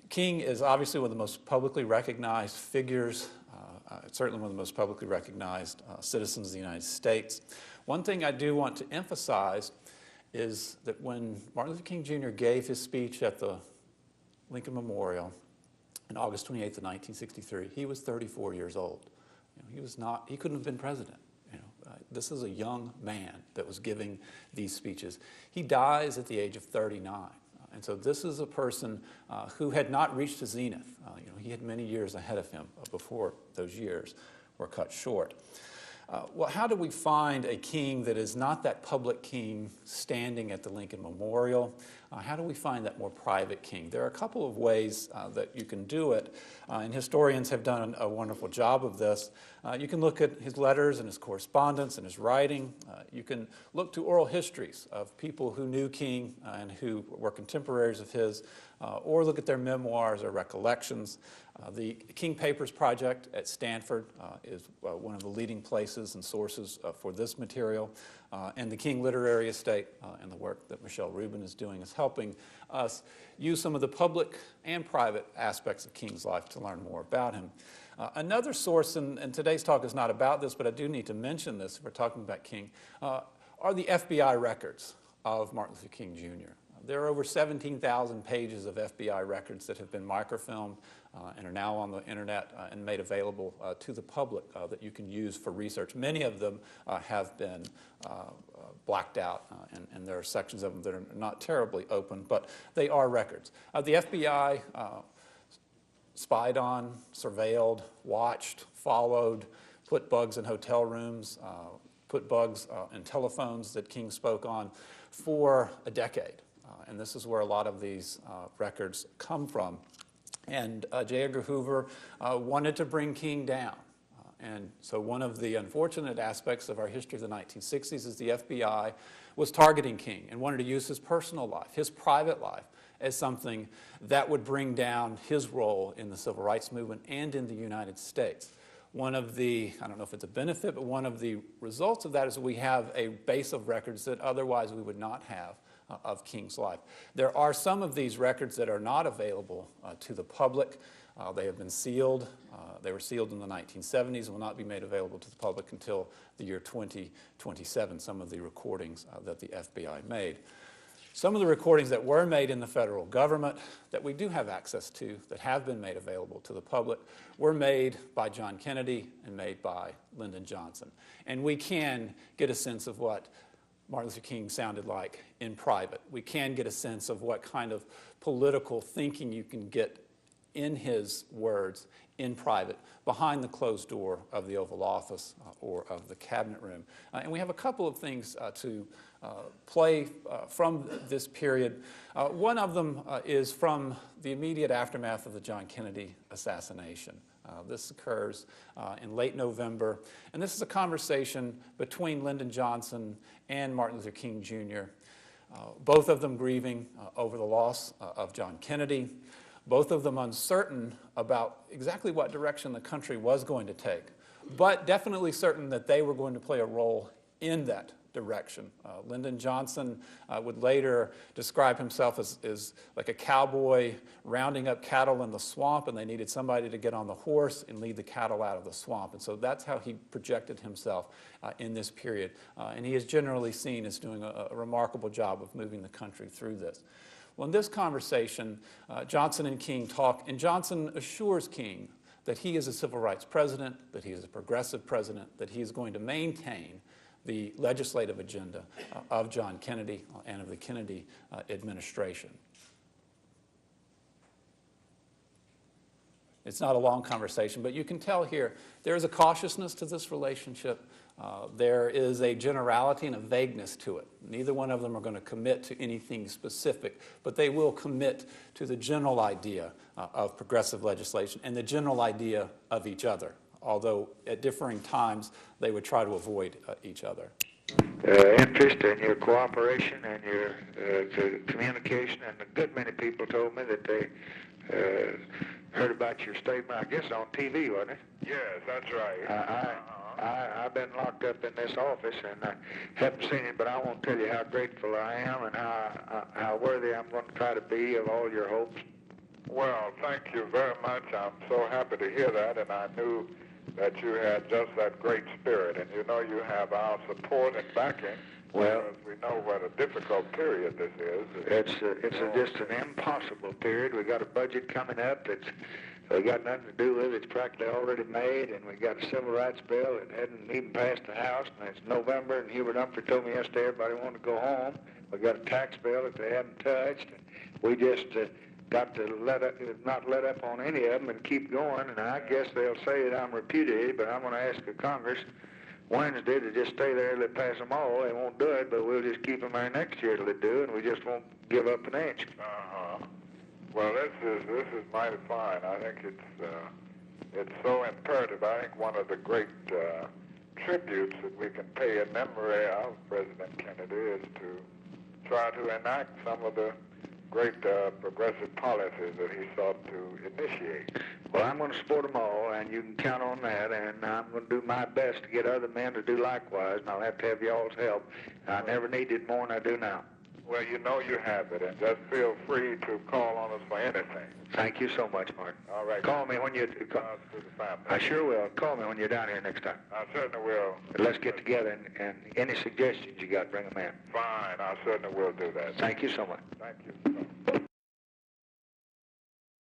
King is obviously one of the most publicly recognized figures, certainly one of the most publicly recognized citizens of the United States. One thing I do want to emphasize is that when Martin Luther King Jr. gave his speech at the Lincoln Memorial on August 28th of 1963, he was 34 years old. He couldn't have been president. This is a young man that was giving these speeches. He dies at the age of 39. And so this is a person who had not reached his zenith. He had many years ahead of him before those years were cut short. Well, how do we find a king that is not that public king standing at the Lincoln Memorial? How do we find that more private king? There are a couple of ways that you can do it, and historians have done a wonderful job of this. You can look at his letters and his correspondence and his writing. You can look to oral histories of people who knew King and who were contemporaries of his, or look at their memoirs or recollections. The King Papers Project at Stanford is one of the leading places and sources for this material. And the King Literary Estate and the work that Michelle Rubin is doing is helping us use some of the public and private aspects of King's life to learn more about him. Another source, and today's talk is not about this, but I do need to mention this if we're talking about King, are the FBI records of Martin Luther King Jr. There are over 17,000 pages of FBI records that have been microfilmed and are now on the internet and made available to the public that you can use for research. Many of them have been blacked out, and there are sections of them that are not terribly open, but they are records. The FBI spied on, surveilled, watched, followed, put bugs in hotel rooms, put bugs in telephones that King spoke on for a decade. And this is where a lot of these records come from. And J. Edgar Hoover wanted to bring King down. And so one of the unfortunate aspects of our history of the 1960s is the FBI was targeting King and wanted to use his personal life, his private life, as something that would bring down his role in the civil rights movement and in the United States. One of the, I don't know if it's a benefit, but one of the results of that is we have a base of records that otherwise we would not have of King's life. There are some of these records that are not available to the public. They have been sealed. They were sealed in the 1970s and will not be made available to the public until the year 2027, some of the recordings that the FBI made. Some of the recordings that were made in the federal government that we do have access to, that have been made available to the public, were made by John Kennedy and made by Lyndon Johnson. And we can get a sense of what Martin Luther King sounded like in private. We can get a sense of what kind of political thinking you can get in his words in private, behind the closed door of the Oval Office or of the Cabinet Room. And we have a couple of things to play from this period. One of them is from the immediate aftermath of the John Kennedy assassination. This occurs in late November, and this is a conversation between Lyndon Johnson and Martin Luther King Jr., both of them grieving over the loss of John Kennedy, both of them uncertain about exactly what direction the country was going to take, but definitely certain that they were going to play a role in that direction. Lyndon Johnson would later describe himself as like a cowboy rounding up cattle in the swamp, and they needed somebody to get on the horse and lead the cattle out of the swamp. And so that's how he projected himself in this period. And he is generally seen as doing a remarkable job of moving the country through this. Well, in this conversation, Johnson and King talk, and Johnson assures King that he is a civil rights president, that he is a progressive president, that he is going to maintain the legislative agenda of John Kennedy and of the Kennedy administration. It's not a long conversation, but you can tell here there is a cautiousness to this relationship. There is a generality and a vagueness to it. Neither one of them are going to commit to anything specific, but they will commit to the general idea of progressive legislation and the general idea of each other, although at differing times they would try to avoid each other. Interest in your cooperation and your communication, and a good many people told me that they heard about your statement, I guess on TV, wasn't it? Yes, that's right. I've been locked up in this office and I haven't seen it, but I won't tell you how grateful I am and how worthy I'm going to try to be of all your hopes. Well, thank you very much. I'm so happy to hear that, and I knew that you had just that great spirit, and you know you have our support and backing. Well, because we know what a difficult period this is. Just an impossible period. We got a budget coming up that's we got nothing to do with. It's practically already made, and we got a civil rights bill that hadn't even passed the House, and it's November, and Hubert Humphrey told me yesterday everybody wanted to go home. We got a tax bill that they haven't touched, and we just got to not let up on any of them and keep going. And I guess they'll say that I'm repudiated, but I'm going to ask the Congress Wednesday to just stay there and let pass them all. They won't do it, but we'll just keep them there next year till they do, and we just won't give up an inch. Well, this is mighty fine. I think it's so imperative. I think one of the great tributes that we can pay in memory of President Kennedy is to try to enact some of the great progressive policies that he sought to initiate. Well, I'm going to support them all, and you can count on that, and I'm going to do my best to get other men to do likewise, and I'll have to have y'all's help. I never needed more than I do now. Well, you know you have it, and just feel free to call on us for anything. Thank you so much, Martin. All right. Call me when you... I sure will. Call me when you're down here next time. I certainly will. Let's get together, and any suggestions you got, bring them in. Fine. I certainly will do that. Thank you so much. Thank you.